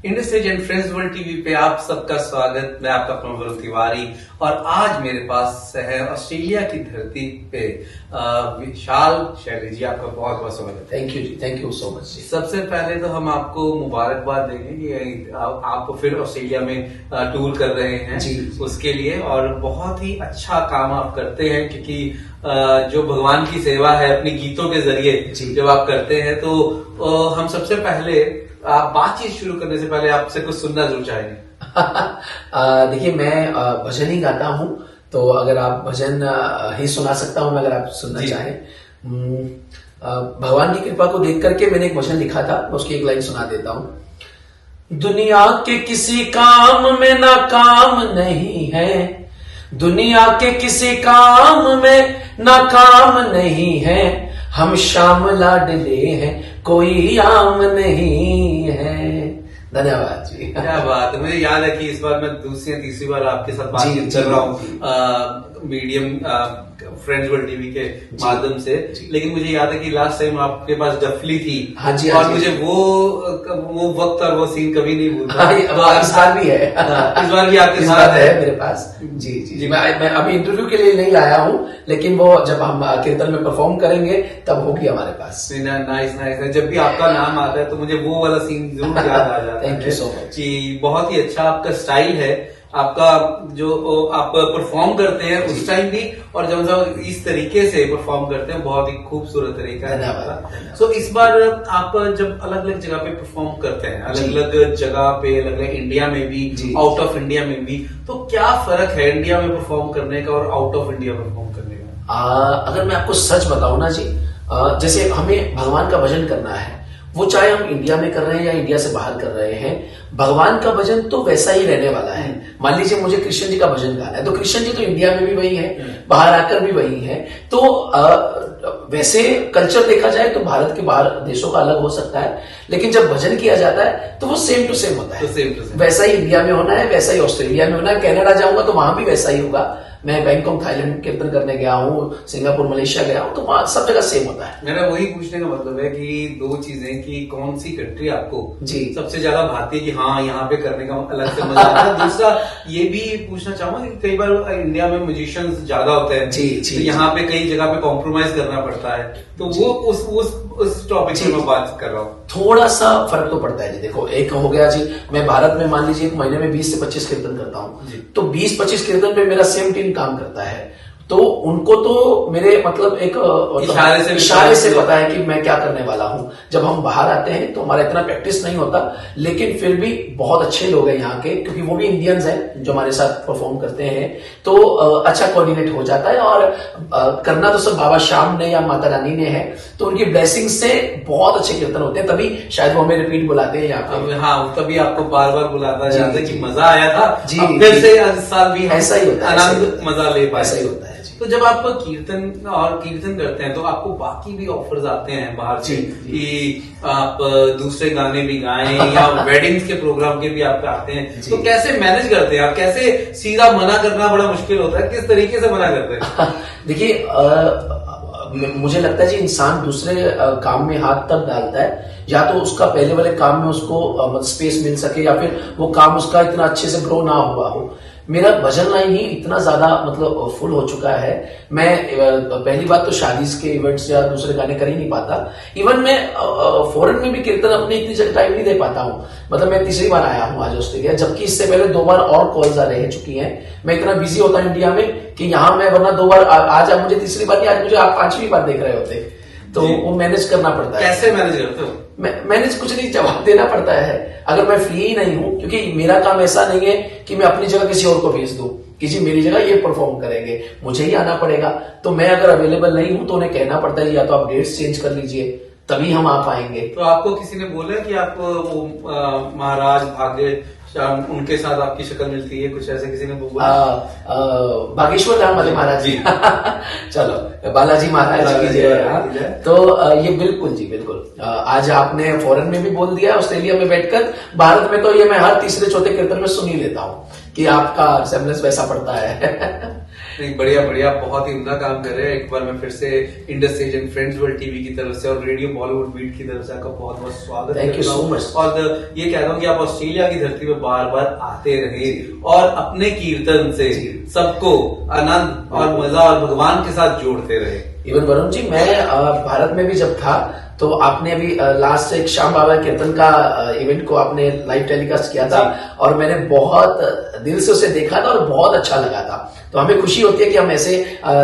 Industries and friends world TV पे आप सबका स्वागत। मैं आपका अपना वरुण तिवारी और आज मेरे पास है ऑस्ट्रेलिया की धरती पे विशाल शैली जी। आपका बहुत बहुत स्वागत है। Thank you ji, thank you so much ji. सबसे पहले तो हम आपको मुबारकबाद देंगे कि आप फिर ऑस्ट्रेलिया में टूर कर रहे हैं जी। उसके लिए, और बहुत ही अच्छा काम आप करते हैं क्योंकि जो भगवान की सेवा है अपने गीतों के जरिए जब आप करते हैं तो हम सबसे पहले बातचीत शुरू करने से पहले आपसे कुछ सुनना जरूर चाहेंगे। देखिए, मैं भजन ही गाता हूँ, तो अगर आप भजन ही सुना सकता हूँ मैं, अगर आप सुनना चाहें। भगवान की कृपा को देख करके मैंने एक भजन लिखा था, मैं उसकी एक लाइन सुना देता हूँ। दुनिया के किसी काम में नाकाम नहीं है, दुनिया के किसी काम में नाकाम नहीं है, हम श्याम लाडले हैं कोई आम नहीं है। धन्यवाद जी। क्या बात है। मुझे याद है कि इस बार मैं दूसरी या तीसरी बार आपके साथ बातचीत कर रहा हूँ मीडियम फ्रेंड्स वर्ल्ड टीवी के माध्यम से, लेकिन मुझे याद है कि लास्ट टाइम आपके पास डफली थी। हाँ जी, और मुझे वो वक्त और वो सीन कभी नहीं भूलता। इस बार भी है, इस बार भी आपके साथ है मेरे पास। जी जी जी। मैं अभी इंटरव्यू के लिए नहीं लाया हूँ, लेकिन वो जब हम कीर्तन में परफॉर्म करेंगे तब होगी हमारे पास। Nice nice. जब भी आपका नाम आता है तो मुझे वो वाला सीन जरूर याद आ जाता है। Thank you so much. कि बहुत ही अच्छा आपका स्टाइल है, आपका जो आप परफॉर्म करते हैं उस टाइम भी, और जब इस तरीके से परफॉर्म करते हैं बहुत ही खूबसूरत तरीका है। सो इस बार आप जब अलग अलग जगह पे परफॉर्म करते हैं, अलग अलग जगह पे, अलग अलग इंडिया में भी, आउट ऑफ इंडिया में भी, तो क्या फर्क है इंडिया में परफॉर्म करने का और आउट ऑफ इंडिया परफॉर्म करने का? अगर मैं आपको सच बताऊं ना जी, जैसे हमें भगवान का भजन करना है, वो चाहे हम इंडिया में कर रहे हैं या इंडिया से बाहर कर रहे हैं, भगवान का भजन तो वैसा ही रहने वाला है। मान लीजिए मुझे कृष्ण जी का भजन गाना है, तो कृष्ण जी तो इंडिया में भी वही है, बाहर आकर भी वही है। तो वैसे कल्चर देखा जाए तो भारत के बाहर देशों का अलग हो सकता है, लेकिन जब भजन किया जाता है तो वो सेम टू सेम होता है। वैसा ही इंडिया में होना है, वैसा ही ऑस्ट्रेलिया में होना है, कनाडा जाऊंगा तो वहां भी वैसा ही होगा। मैं बैंकॉक थाईलैंड कीर्तन करने गया हूँ, सिंगापुर मलेशिया गया हूँ, तो वहां सब जगह सेम होता है। मेरा वही पूछने का मतलब है कि दो चीजें, कि कौन सी कंट्री आपको जी सबसे ज्यादा भाती है कि हाँ यहाँ पे करने का अलग से मजा आता है। दूसरा ये भी पूछना चाहूंगा कि कई बार इंडिया में म्यूजिशियंस ज्यादा होते हैं, तो यहाँ पे कई जगह पे कॉम्प्रोमाइज करना पड़ता है, तो वो उस टॉपिक में मैं बात कर रहा हूँ। थोड़ा सा फर्क तो पड़ता है जी। देखो, एक हो गया जी, मैं भारत में मान लीजिए एक महीने में 20 से 25 कीर्तन करता हूँ, तो 20-25 कीर्तन पे मेरा सेम टीम काम करता है, तो उनको तो मेरे मतलब एक इशारे से पता है कि मैं क्या करने वाला हूं। जब हम बाहर आते हैं तो हमारा इतना प्रैक्टिस नहीं होता, लेकिन फिर भी बहुत अच्छे लोग हैं यहाँ के, क्योंकि वो भी इंडियंस हैं जो हमारे साथ परफॉर्म करते हैं, तो अच्छा कोऑर्डिनेट हो जाता है। और करना तो सब बाबा श्याम ने या माता रानी ने है, तो उनकी ब्लेसिंग से बहुत अच्छे कीर्तन होते हैं, तभी शायद वो हमें रिपीट बुलाते हैं यहाँ पे। हाँ, तभी आपको बार बार बुलाता जाता है कि मजा आया था जी, फिर से इस साल भी ऐसा ही होता है, आनंद मजा ले पाए। ऐसा ही होता है। तो जब आप कीर्तन करते हैं तो आपको बाकी भी ऑफर्स आते हैं बाहर से कि आप दूसरे गाने भी गाएं या वेडिंग्स के प्रोग्राम के भी आप आते हैं, तो कैसे मैनेज करते हैं आप? कैसे सीधा मना करना बड़ा मुश्किल होता है, किस तरीके से मना करते हैं? देखिए, मुझे लगता है जी, इंसान दूसरे काम में हाथ तब डालता है या तो उसका पहले वाले काम में उसको स्पेस मिल सके, या फिर वो काम उसका इतना अच्छे से ग्रो ना हुआ हो। मेरा भजन लाइन ही इतना ज्यादा मतलब फुल हो चुका है, मैं पहली बात तो शादी के इवेंट्स या दूसरे गाने कर ही नहीं पाता। इवन मैं फॉरेन में भी कीर्तन अपने इतनी टाइम नहीं दे पाता हूँ। मतलब मैं तीसरी बार आया हूँ आज ऑस्ट्रेलिया, जबकि इससे पहले 2 बार और कॉल्स आ रह चुकी हैं। मैं इतना बिजी होता हूँ इंडिया में कि यहाँ मैं वरना 2 बार आज आप मुझे तीसरी बार नहीं, आज मुझे आप 5वीं बार देख रहे होते, तो वो मैनेज करना पड़ता है। कैसे मैनेज करते हो? मैनेज कुछ नहीं, जवाब देना पड़ता है अगर मैं फ्री ही नहीं हूं, क्योंकि मेरा काम ऐसा नहीं है कि मैं अपनी जगह किसी और को भेज दूं कि जी मेरी जगह ये परफॉर्म करेंगे, मुझे ही आना पड़ेगा। तो मैं अगर अवेलेबल नहीं हूं तो उन्हें कहना पड़ता है या तो आप डेट्स चेंज कर लीजिए, तभी हम आ पाएंगे। तो आपको किसी ने बोला कि आप वो महाराज भाग्य उनके साथ आपकी शक्ल मिलती है, कुछ ऐसे किसी ने बोला? बागेश्वर धाम वाले महाराज जी चलो बालाजी महाराज की जय। तो ये बिल्कुल जी बिल्कुल आज आपने फॉरेन में भी बोल दिया, ऑस्ट्रेलिया में बैठकर। भारत में तो ये मैं हर तीसरे चौथे कीर्तन में सुन ही लेता हूँ कि आपका सेमलेस वैसा पड़ता है। नहीं, बढ़िया बढ़िया, बहुत ही उम्दा काम कर रहे हैं। एक बार मैं फिर से Indus age friends world TV की तरफ से और रेडियो बॉलीवुड बीट की तरफ से आपका बहुत बहुत स्वागत थैंक यू सो मच। और ये कहता हूँ कि आप ऑस्ट्रेलिया की धरती पे बार बार आते रहे और अपने कीर्तन से सबको आनंद और मजा और भगवान के साथ जोड़ते रहे। इवन वरुण जी, मैं भारत में भी जब था तो आपने अभी लास्ट एक श्याम बाबा कीर्तन का इवेंट को आपने लाइव टेलीकास्ट किया था और मैंने बहुत दिल से उसे देखा था और बहुत अच्छा लगा था। तो हमें खुशी होती है कि हम ऐसे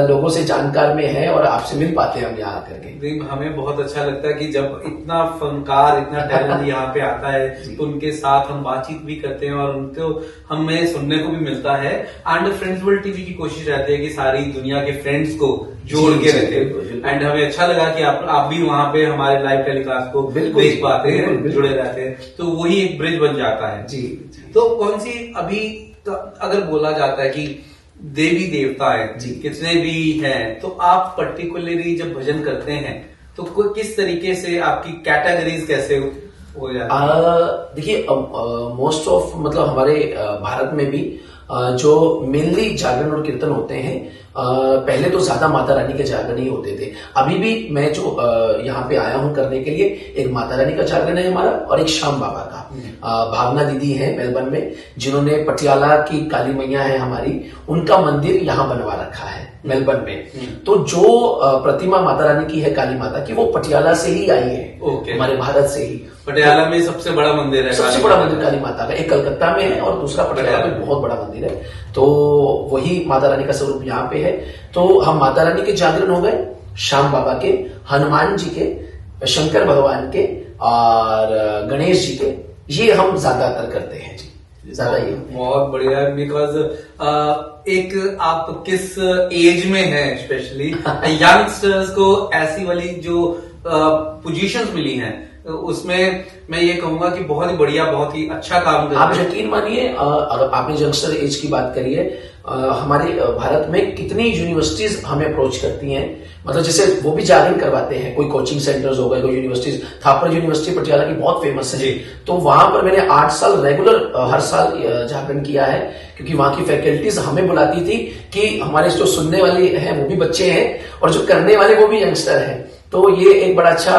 लोगों से जानकार में हैं और आपसे मिल पाते हैं हम यहाँ आकर के। हमें बहुत अच्छा लगता है कि जब इतना फनकार, इतना टैलेंट यहाँ पे आता है तो उनके साथ हम बातचीत भी करते हैं और उनको हमें सुनने को भी मिलता है। एंड फ्रेंड्स वर्ल्ड टीवी की कोशिश रहती है कि सारी दुनिया के फ्रेंड्स को जोड़ के रखे। एंड हमें अच्छा लगा कि आप भी वहाँ पे हमारे लाइव टेलीकास्ट को देख पाते हैं, जुड़े रहते हैं, तो वही एक ब्रिज बन जाता है। जी। तो कौन सी अभी तो अगर बोला जाता है कि देवी देवता है कितने भी हैं, तो आप पर्टिकुलरली जब भजन करते हैं तो किस तरीके से आपकी कैटेगरीज कैसे हो जाती है? देखिए मोस्ट ऑफ मतलब हमारे भारत में भी जो मेनली जागरण और कीर्तन होते हैं, पहले तो ज्यादा माता रानी के जागरण ही होते थे। अभी भी मैं जो यहाँ पे आया हूँ करने के लिए, एक माता रानी का जागरण है हमारा और एक श्याम बाबा का। भावना दीदी है मेलबर्न में, जिन्होंने पटियाला की काली मैया है हमारी, उनका मंदिर यहाँ बनवा रखा है मेलबर्न में। तो जो प्रतिमा माता रानी की है काली माता की, वो पटियाला से ही आई है, हमारे भारत से ही। पटियाला में सबसे बड़ा मंदिर है, सबसे बड़ा मंदिर काली माता का, एक कलकत्ता में है और दूसरा पटियाला में बहुत बड़ा मंदिर है। तो वही माता रानी का स्वरूप यहाँ पे है। तो हम माता रानी के जागरण हो गए, श्याम बाबा के, हनुमान जी के, शंकर भगवान के और गणेश जी के, ये हम ज्यादातर करते हैं जी, ज्यादा ये। बहुत बढ़िया। बिकॉज एक आप किस एज में है, स्पेशली यंगस्टर्स को ऐसी वाली जो पोजीशंस मिली हैं, उसमें मैं ये कहूंगा कि बहुत ही बढ़िया, बहुत ही अच्छा काम कर रहे हैं। आप यकीन मानिए, अगर आपने यंगस्टर एज की बात करी है, हमारे भारत में कितनी यूनिवर्सिटीज हमें अप्रोच करती हैं, मतलब जैसे वो भी जागरण करवाते हैं, कोई कोचिंग सेंटर्स हो गए, कोई यूनिवर्सिटीज। थापर यूनिवर्सिटी पटियाला की बहुत फेमस है, तो वहां पर मैंने 8 साल रेगुलर हर साल जागरण किया है, क्योंकि वहां की फैकल्टीज हमें बुलाती थी कि हमारे जो सुनने वाले हैं वो भी बच्चे हैं और जो करने वाले वो भी यंगस्टर हैं। तो ये एक बड़ा अच्छा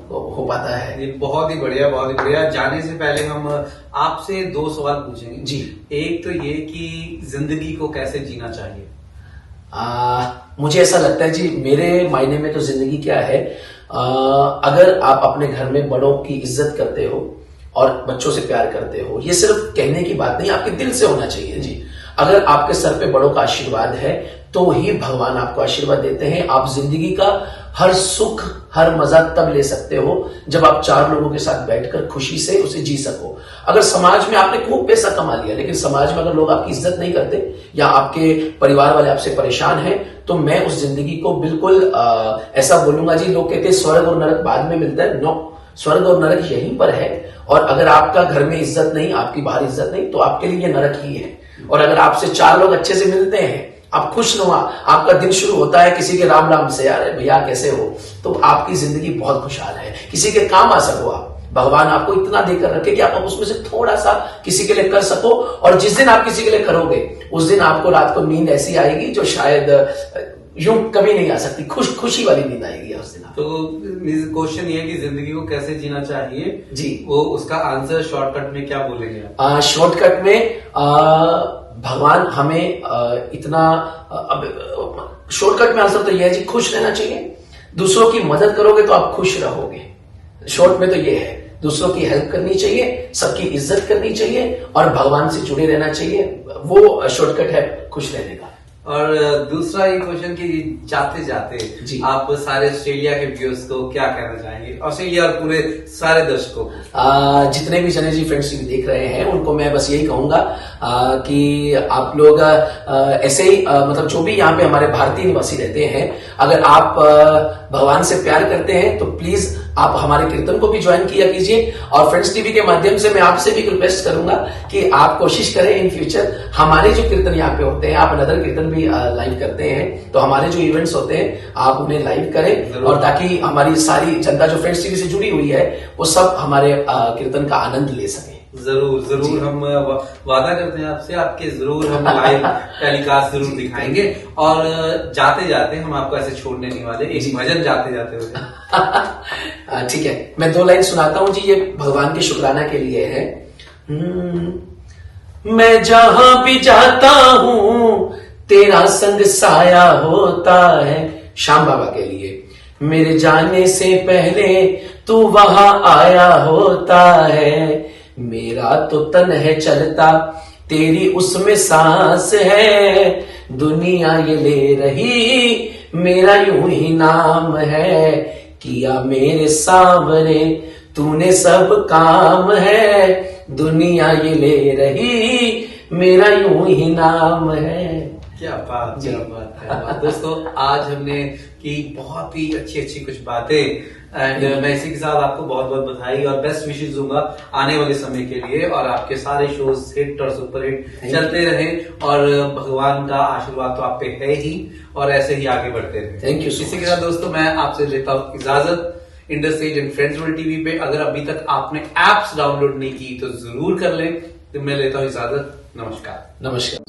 हो पाता है। ये बहुत ही बढ़िया, बहुत ही बढ़िया। जाने से पहले हम आपसे 2 सवाल पूछेंगे जी। एक तो ये कि जिंदगी को कैसे जीना चाहिए? मुझे ऐसा लगता है जी, मेरे मायने में तो जिंदगी क्या है, अगर आप अपने घर में बड़ों की इज्जत करते हो और बच्चों से प्यार करते हो, ये सिर्फ कहने की बात नहीं, आपके दिल से होना चाहिए जी। अगर आपके सर पे बड़ों का आशीर्वाद है तो ही भगवान आपको आशीर्वाद देते हैं। आप जिंदगी का हर सुख, हर मजा तब ले सकते हो जब आप 4 लोगों के साथ बैठकर खुशी से उसे जी सको। अगर समाज में आपने खूब पैसा कमा लिया, लेकिन समाज में अगर लोग आपकी इज्जत नहीं करते या आपके परिवार वाले आपसे परेशान हैं, तो मैं उस जिंदगी को बिल्कुल ऐसा बोलूंगा जी। लोग कहते हैं स्वर्ग और नरक बाद में मिलता है, नो, स्वर्ग और नरक यहीं पर है। और अगर आपका घर में इज्जत नहीं, आपकी बाहर इज्जत नहीं, तो आपके लिए ये नरक ही है। और अगर आपसे 4 लोग अच्छे से मिलते हैं, आप खुश नुमा, आपका दिन शुरू होता है किसी के राम राम से, यार भैया कैसे हो, तो आपकी जिंदगी बहुत खुशहाल है। किसी के काम आ सको आप, भगवान आपको इतना देकर रखे कि आप उसमें से थोड़ा सा किसी के लिए कर सको। और जिस दिन आप किसी के लिए करोगे, उस दिन आपको रात को नींद ऐसी आएगी जो शायद यूं कभी नहीं आ सकती, खुशी वाली नींद आएगी उस दिन। तो क्वेश्चन ये है कि जिंदगी को कैसे जीना चाहिए जी, वो उसका आंसर शॉर्टकट में क्या बोलेंगे आप? शॉर्टकट में भगवान हमें इतना, शॉर्टकट में आंसर तो यह है जी, खुश रहना चाहिए। दूसरों की मदद करोगे तो आप खुश रहोगे। शॉर्ट में तो ये है, दूसरों की हेल्प करनी चाहिए, सबकी इज्जत करनी चाहिए और भगवान से जुड़े रहना चाहिए। वो शॉर्टकट है खुश रहने का। और दूसरा ये क्वेश्चन कि जाते जाते आप सारे ऑस्ट्रेलिया के व्यूअर्स को क्या कहना चाहेंगे, ऑस्ट्रेलिया और पूरे सारे दर्शकों को? जितने भी जने जी फ्रेंड्स देख रहे हैं, उनको मैं बस यही कहूंगा कि आप लोग ऐसे ही मतलब जो भी यहाँ पे हमारे भारतीय निवासी रहते हैं, अगर आप भगवान से प्यार करते हैं तो प्लीज आप हमारे कीर्तन को भी ज्वाइन किया कीजिए। और फ्रेंड्स टीवी के माध्यम से मैं आपसे भी रिक्वेस्ट करूंगा कि आप कोशिश करें इन फ्यूचर हमारे जो कीर्तन यहाँ पे होते हैं, आप अनदर कीर्तन भी लाइव करते हैं, तो हमारे जो इवेंट्स होते हैं आप उन्हें लाइव करें, और ताकि हमारी सारी जनता जो फ्रेंड्स टीवी से जुड़ी हुई है वो सब हमारे कीर्तन का आनंद ले सके। जरूर हम वादा करते हैं आपसे, आपके जरूर हम लाइव टेलीकास्ट जरूर दिखाएंगे। और जाते जाते हम आपको ऐसे छोड़ने नहीं वाले, एक भजन जाते जाते हुए। ठीक है, मैं 2 लाइन सुनाता हूं जी, ये भगवान के शुक्राना के लिए है। मैं जहां भी जाता हूं तेरा संग साया होता है, श्याम बाबा के लिए। मेरे जाने से पहले तू वहां आया होता है, मेरा तो तन है चलता तेरी उसमें सांस है, दुनिया ये ले रही मेरा यूं ही नाम है, किया मेरे सावरे तूने सब काम है, दुनिया ये ले रही मेरा यूं ही नाम है। क्या बात है दोस्तों, आज हमने की बहुत ही अच्छी कुछ बातें, एंड मैं इसी के साथ आपको बहुत बहुत बधाई और बेस्ट विशेष दूंगा आने वाले समय के लिए, और आपके सारे शोज हिट और सुपर हिट चलते रहे, और भगवान का आशीर्वाद तो आप पे है ही, और ऐसे ही आगे बढ़ते रहे। Thank you. इसी के साथ दोस्तों मैं आपसे लेता हूँ इजाजत industries and friends world TV पे। अगर अभी तक आपने एप्स डाउनलोड नहीं की तो जरूर कर लें। तो मैं लेता हूँ इजाजत, नमस्कार। नमस्कार।